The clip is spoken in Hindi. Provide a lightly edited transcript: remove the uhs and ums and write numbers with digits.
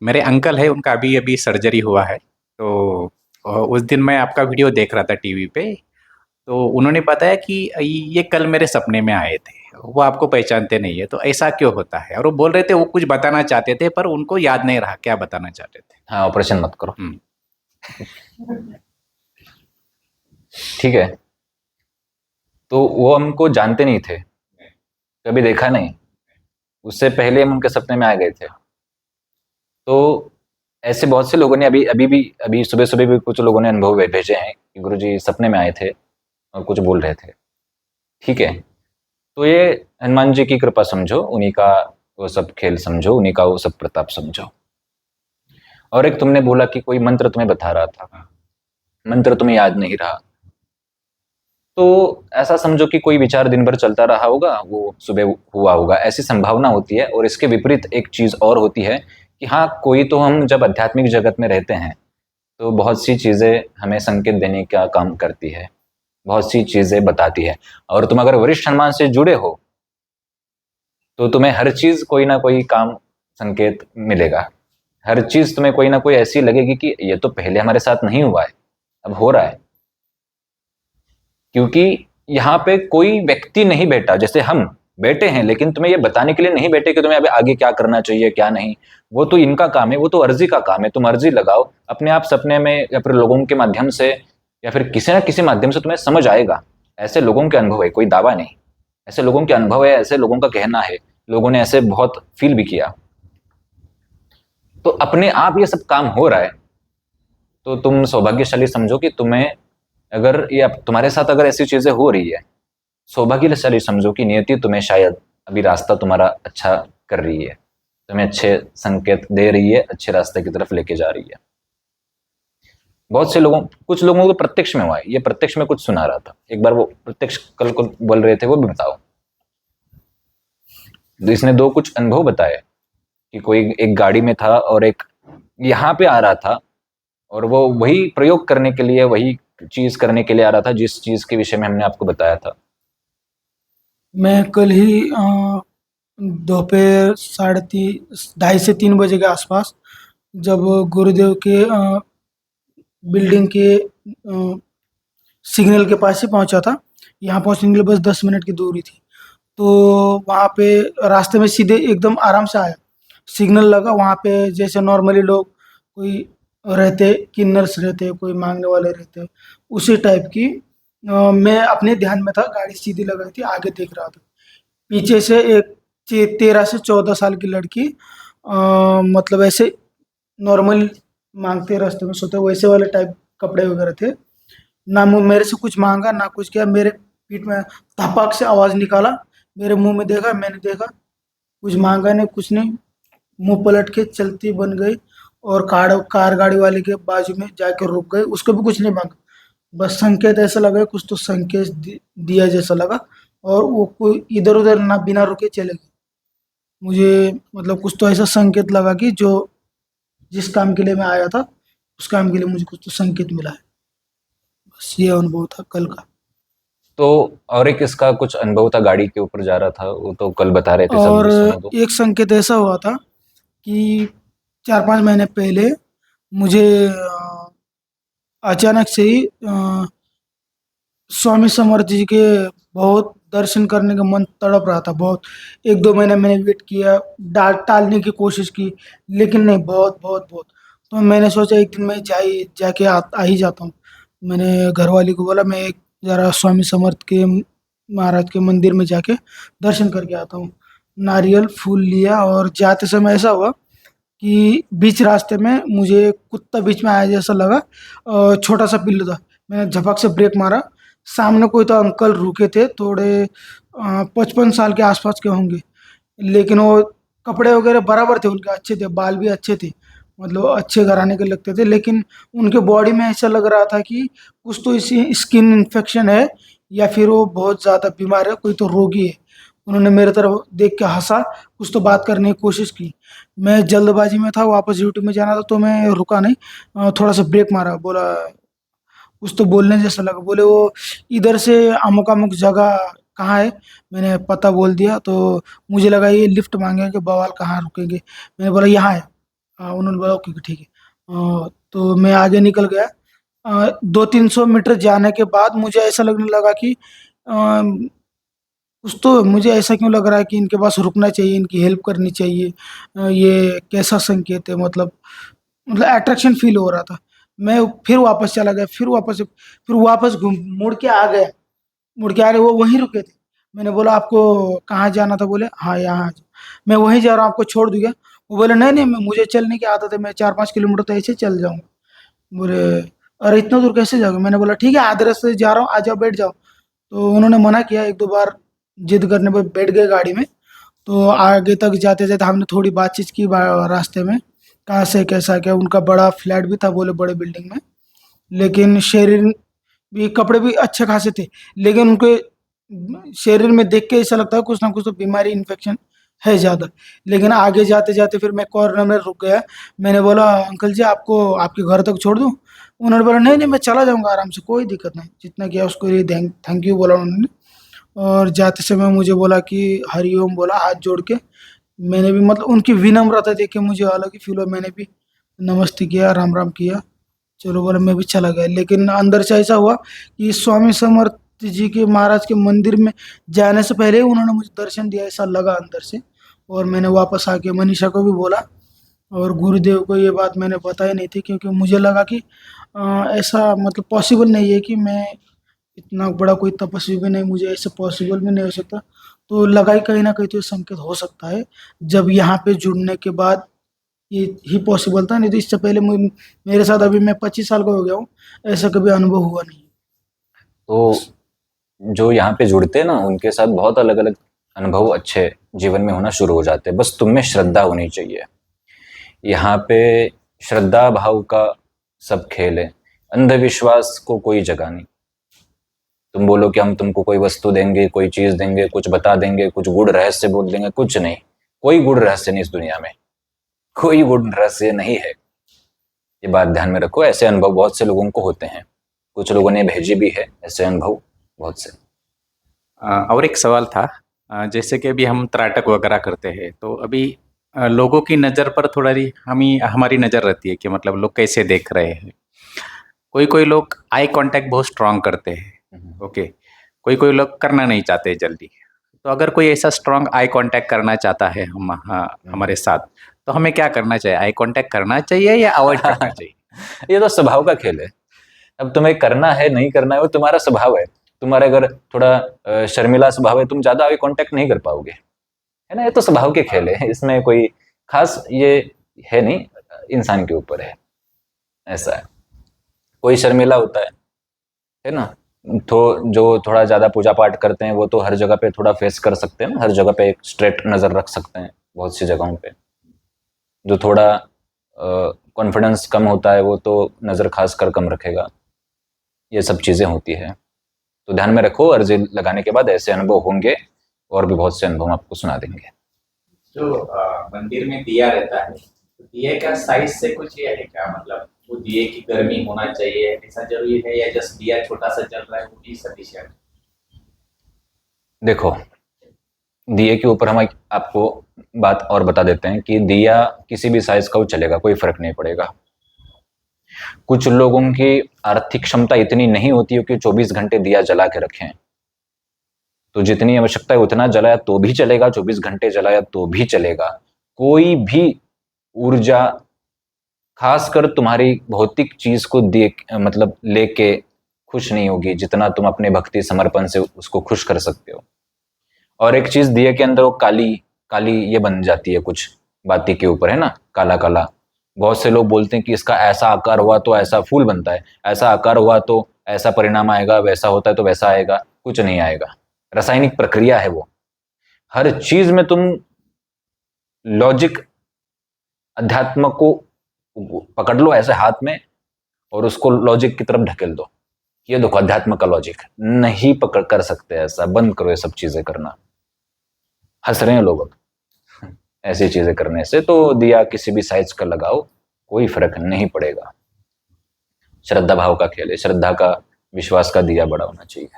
मेरे अंकल है, उनका अभी अभी सर्जरी हुआ है। तो उस दिन मैं आपका वीडियो देख रहा था टीवी पे। तो उन्होंने बताया कि ये कल मेरे सपने में आए थे, वो आपको पहचानते नहीं है, तो ऐसा क्यों होता है? और वो बोल रहे थे वो कुछ बताना चाहते थे पर उनको याद नहीं रहा क्या बताना चाहते थे। हाँ, ऑपरेशन मत करो। हम्म। ठीक है। तो वो हमको जानते नहीं थे, कभी देखा नहीं। उससे पहले हम उनके सपने में आ गए थे। तो ऐसे बहुत से लोगों ने अभी सुबह सुबह भी कुछ लोगों ने अनुभव भेजे हैं कि गुरुजी सपने में आए थे और कुछ बोल रहे थे। ठीक है। तो ये हनुमान जी की कृपा समझो, उन्हीं का वो सब खेल समझो, उन्हीं का वो सब प्रताप समझो। और एक तुमने बोला कि कोई मंत्र तुम्हें बता रहा था, मंत्र तुम्हें याद नहीं रहा। तो ऐसा समझो कि कोई विचार दिन भर चलता रहा होगा, वो सुबह हुआ होगा, ऐसी संभावना होती है। और इसके विपरीत एक चीज और होती है कि हाँ, कोई तो हम जब आध्यात्मिक जगत में रहते हैं तो बहुत सी चीजें हमें संकेत देने का काम करती है, बहुत सी चीजें बताती है। और तुम अगर वरिष्ठ हनुमान से जुड़े हो तो तुम्हें हर चीज कोई ना कोई काम संकेत मिलेगा। हर चीज तुम्हें कोई ना कोई ऐसी लगेगी कि ये तो पहले हमारे साथ नहीं हुआ है, अब हो रहा है। क्योंकि यहाँ पे कोई व्यक्ति नहीं बैठा, जैसे हम बैठे हैं लेकिन तुम्हें ये बताने के लिए नहीं बैठे कि तुम्हें अभी आगे क्या करना चाहिए क्या नहीं। वो तो इनका काम है, वो तो अर्जी का काम है। तुम अर्जी लगाओ अपने आप सपने में, या फिर लोगों के माध्यम से, या फिर किसी ना किसी माध्यम से तुम्हें समझ आएगा। ऐसे लोगों के अनुभव है, कोई दावा नहीं। ऐसे लोगों के अनुभव है, ऐसे लोगों का कहना है, लोगों ने ऐसे बहुत फील भी किया। तो अपने आप ये सब काम हो रहा है तो तुम सौभाग्यशाली समझो कि तुम्हें, अगर ये तुम्हारे साथ अगर ऐसी चीजें हो रही है, सौभाग्यशाली समझो कि नियति तुम्हें शायद अभी रास्ता तुम्हारा अच्छा कर रही है, तुम्हें अच्छे संकेत दे रही है, अच्छे रास्ते की तरफ लेके जा रही है। बहुत से लोगों, कुछ लोगों को प्रत्यक्ष में हुआ है, ये प्रत्यक्ष में कुछ सुना रहा था। एक बार वो प्रत्यक्ष कल को बोल रहे थे, वो भी बताओ। तो इसने दो कुछ अनुभव बताए कि कोई एक गाड़ी में था और एक यहाँ पे आ रहा था, और वो वही प्रयोग करने के लिए, वही चीज करने के लिए आ रहा था जिस चीज के विषय में हमने आपको बताया था। मैं कल ही दोपहर 2:30 से 3 बजे के आसपास, जब गुरुदेव के बिल्डिंग के सिग्नल के पास ही पहुंचा था। यहाँ पहुंचने के लिए बस 10 मिनट की दूरी थी। तो वहाँ पे रास्ते में सीधे एकदम आराम से आया, सिग्नल लगा वहाँ पे। जैसे नॉर्मली लोग कोई रहते, किन्नर्स रहते, कोई मांगने वाले रहते, उसी टाइप की। मैं अपने ध्यान में था, गाड़ी सीधी लगाई थी, आगे देख रहा था। पीछे से एक 13 से 14 साल की लड़की, मतलब ऐसे नॉर्मल मांगते रास्ते में सोते वैसे वाले टाइप कपड़े वगैरह थे। ना मेरे से कुछ मांगा ना कुछ किया, मेरे पीठ में धपाक से आवाज निकाला, मेरे मुंह में देखा, मैंने देखा, कुछ मांगा नहीं, कुछ नहीं। मुंह पलट के चलती बन गई और कार गाड़ी वाले के बाजू में जाके रुक गई। उसको भी कुछ नहीं मांगा, बस संकेत ऐसा लगा, कुछ तो संकेत दिया जैसा लगा। और वो कोई इधर उधर ना बिना रुके चले गए। मुझे मतलब कुछ तो ऐसा संकेत लगा कि जो जिस काम के लिए मैं आया था, उस काम के लिए मुझे कुछ तो संकेत मिला है। बस ये अनुभव था कल का। तो और एक इसका कुछ अनुभव था, गाड़ी के ऊपर जा रहा था, वो तो कल बता रहे थे, सब और सुनो तो। एक संकेत ऐसा हुआ था कि 4-5 महीने पहले मुझे अचानक से ही स्वामी समर्थ जी के बहुत दर्शन करने का मन तड़प रहा था बहुत। 1-2 महीने मैंने वेट किया, टालने की कोशिश की, लेकिन नहीं, बहुत बहुत बहुत। तो मैंने सोचा एक दिन मैं जाके आ ही जाता हूँ। मैंने घरवाली को बोला मैं एक जरा स्वामी समर्थ के महाराज के मंदिर में जाके दर्शन करके आता हूँ। नारियल फूल लिया और जाते समय ऐसा हुआ कि बीच रास्ते में मुझे कुत्ता बीच में आया जैसा लगा। छोटा सा पिल्लू था। मैंने झपक से ब्रेक मारा, सामने कोई तो अंकल रुके थे, थोड़े 55 साल के आसपास के होंगे। लेकिन वो कपड़े वगैरह बराबर थे उनके, अच्छे थे, बाल भी अच्छे थे, मतलब अच्छे घराने के लगते थे। लेकिन उनके बॉडी में ऐसा लग रहा था कि कुछ तो इसी स्किन इन्फेक्शन है, या फिर वो बहुत ज़्यादा बीमार है, कोई तो रोगी है। उन्होंने मेरे तरफ देख के हंसा, कुछ तो बात करने की कोशिश की। मैं जल्दबाजी में था, वापस ड्यूटी में जाना था, तो मैं रुका नहीं, थोड़ा सा ब्रेक मारा, बोला कुछ तो बोलने जैसा लगा। बोले वो इधर से अमुक अमुक जगह कहाँ है। मैंने पता बोल दिया, तो मुझे लगा ये लिफ्ट मांगेंगे, बवाल कहाँ रुकेंगे। मैंने बोला यहाँ है। उन्होंने बोला ओके ठीक है। तो मैं आगे निकल गया। 200-300 मीटर जाने के बाद मुझे ऐसा लगने लगा कि कुछ तो मुझे ऐसा क्यों लग रहा है कि इनके पास रुकना चाहिए, इनकी हेल्प करनी चाहिए। ये कैसा संकेत है, मतलब अट्रैक्शन फील हो रहा था। मैं फिर वापस चला गया, फिर वापस घूम मुड़ के आ गया। मुड़ के आ रहे वो वहीं रुके थे। मैंने बोला आपको कहाँ जाना था? बोले हाँ यहाँ आ जाओ। मैं वहीं जा रहा हूँ, आपको छोड़ दूंगा? वो बोले नहीं नहीं, मैं मुझे चलने की आदत है, मैं 4-5 किलोमीटर तो ऐसे चल जाऊंगा। बोले अरे इतना दूर कैसे जाओगे? मैंने बोला ठीक है आधे रास्ते से जा रहा हूँ, आ जाओ बैठ जाओ। तो उन्होंने मना किया, 1-2 बार जिद करने पर बैठ गए गाड़ी में। तो आगे तक जाते जाते हमने थोड़ी बातचीत की रास्ते में, कहाँ से कैसा क्या। उनका बड़ा फ्लैट भी था, बोले बड़े बिल्डिंग में, लेकिन शरीर भी, कपड़े भी अच्छे खासे थे, लेकिन उनके शरीर में देख के ऐसा लगता है कुछ ना कुछ तो बीमारी, इन्फेक्शन है ज़्यादा। लेकिन आगे जाते जाते फिर मैं कॉर्नर में रुक गया। मैंने बोला अंकल जी आपको आपके घर तक छोड़ दूँ? उन्होंने बोला नहीं नहीं, मैं चला जाऊंगा आराम से, कोई दिक्कत नहीं। जितना किया उसको लिए थैंक यू बोला उन्होंने। और जाते समय मुझे बोला कि हरिओम बोला हाथ जोड़ के। मैंने भी मतलब उनकी विनम्रता देख के मुझे अलग ही फील हुआ। मैंने भी नमस्ते किया, राम राम किया। चलो बोला, मैं भी चला गया। लेकिन अंदर से ऐसा हुआ कि स्वामी समर्थ जी के महाराज के मंदिर में जाने से पहले ही उन्होंने मुझे दर्शन दिया, ऐसा लगा अंदर से। और मैंने वापस आके मनीषा को भी बोला, और गुरुदेव को ये बात मैंने बताई नहीं थी, क्योंकि मुझे लगा कि ऐसा मतलब पॉसिबल नहीं है कि मैं इतना बड़ा कोई तपस्वी भी नहीं, मुझे ऐसे पॉसिबल भी नहीं हो सकता। तो लगा ही कहीं ना कहीं तो ये संकेत हो सकता है। जब यहाँ पे जुड़ने के बाद ये ही पॉसिबल था, नहीं तो इससे पहले मेरे साथ, अभी मैं 25 साल का हो गया हूँ, ऐसा कभी अनुभव हुआ नहीं। तो जो यहाँ पे जुड़ते हैं ना, उनके साथ बहुत अलग अलग अनुभव अच्छे जीवन में होना शुरू हो जाते हैं। बस तुम में श्रद्धा होनी चाहिए। यहाँ पे श्रद्धा भाव का सब खेल है। अंधविश्वास को कोई जगह नहीं। तुम बोलो कि हम तुमको कोई वस्तु देंगे, कोई चीज देंगे, कुछ बता देंगे, कुछ गुड़ रहस्य बोल देंगे, कुछ नहीं। कोई गुड़ रहस्य नहीं इस दुनिया में, कोई गुड़ रहस्य नहीं है। ये बात ध्यान में रखो। ऐसे अनुभव बहुत से लोगों को होते हैं, कुछ लोगों ने भेजे भी है ऐसे अनुभव बहुत से। और एक सवाल था, जैसे कि अभी हम त्राटक वगैरह करते हैं, तो अभी लोगों की नज़र पर थोड़ा हमारी नज़र रहती है कि मतलब लोग कैसे देख रहे हैं। कोई कोई लोग आई कांटेक्ट बहुत स्ट्रांग करते हैं, ओके। कोई कोई लोग करना नहीं चाहते जल्दी। तो अगर कोई ऐसा स्ट्रांग आई कांटेक्ट करना चाहता है हमारे साथ, तो हमें क्या करना चाहिए? आई कांटेक्ट करना चाहिए या अवॉइड करना चाहिए? ये तो स्वभाव का खेल है। अब तुम्हें करना है नहीं करना है वो तुम्हारा स्वभाव है। तुम्हारा अगर थोड़ा शर्मिला स्वभाव है, तुम ज्यादा आई कांटेक्ट नहीं कर पाओगे, है ना। ये तो स्वभाव के खेल है, इसमें कोई खास ये है नहीं, इंसान के ऊपर है। ऐसा है, कोई शर्मिला होता है ना। तो जो थोड़ा ज्यादा पूजा पाठ करते हैं वो तो हर जगह पे थोड़ा फेस कर सकते हैं ना, हर जगह पे एक स्ट्रेट नजर रख सकते हैं बहुत सी जगहों पे। जो थोड़ा कॉन्फिडेंस कम होता है वो तो नजर खास कर कम रखेगा। ये सब चीजें होती है, तो ध्यान में रखो। अर्जी लगाने के बाद ऐसे अनुभव होंगे, और भी बहुत से अनुभव हम आपको सुना देंगे। जो मंदिर में दिया रहता है, तो दिए का साइज से कुछ ये है क्या? मतलब वो दिए की गर्मी होना चाहिए, ऐसा जरूरी है, या जस्ट दिया छोटा सा जल रहा है वो भी सफिशिएंट? देखो, दिए के ऊपर हम आपको बात और बता देते हैं कि दिया किसी भी साइज का वो चलेगा, कोई फर्क नहीं पड़ेगा। कुछ लोगों की आर्थिक क्षमता इतनी नहीं होती है कि 24 घंटे दिया जला के रखें। तो जितनी आवश्यकता है उतना जलाया तो भी चलेगा, 24 घंटे जलाया तो भी चलेगा। कोई भी ऊर्जा, खासकर तुम्हारी भौतिक चीज को देख मतलब लेके खुश नहीं होगी जितना तुम अपने भक्ति समर्पण से उसको खुश कर सकते हो। और एक चीज दिए के अंदर वो काली काली ये बन जाती है कुछ बाती के ऊपर, है ना, काला काला। बहुत से लोग बोलते हैं कि इसका ऐसा आकार हुआ तो ऐसा फूल बनता है, ऐसा आकार हुआ तो ऐसा परिणाम आएगा, वैसा होता है तो वैसा आएगा। कुछ नहीं आएगा, रासायनिक प्रक्रिया है वो। हर चीज में तुम लॉजिक, अध्यात्म को पकड़ लो ऐसे हाथ में और उसको लॉजिक की तरफ ढकेल दो। ये देखो अध्यात्म का लॉजिक, नहीं पकड़ कर सकते ऐसा। बंद करो ये सब चीजें करना। हंस रहे हैं लोग ऐसी चीजें करने से। तो दिया किसी भी साइज का लगाओ, कोई फर्क नहीं पड़ेगा। श्रद्धा भाव का खेल है, श्रद्धा का, विश्वास का दिया बड़ा होना चाहिए।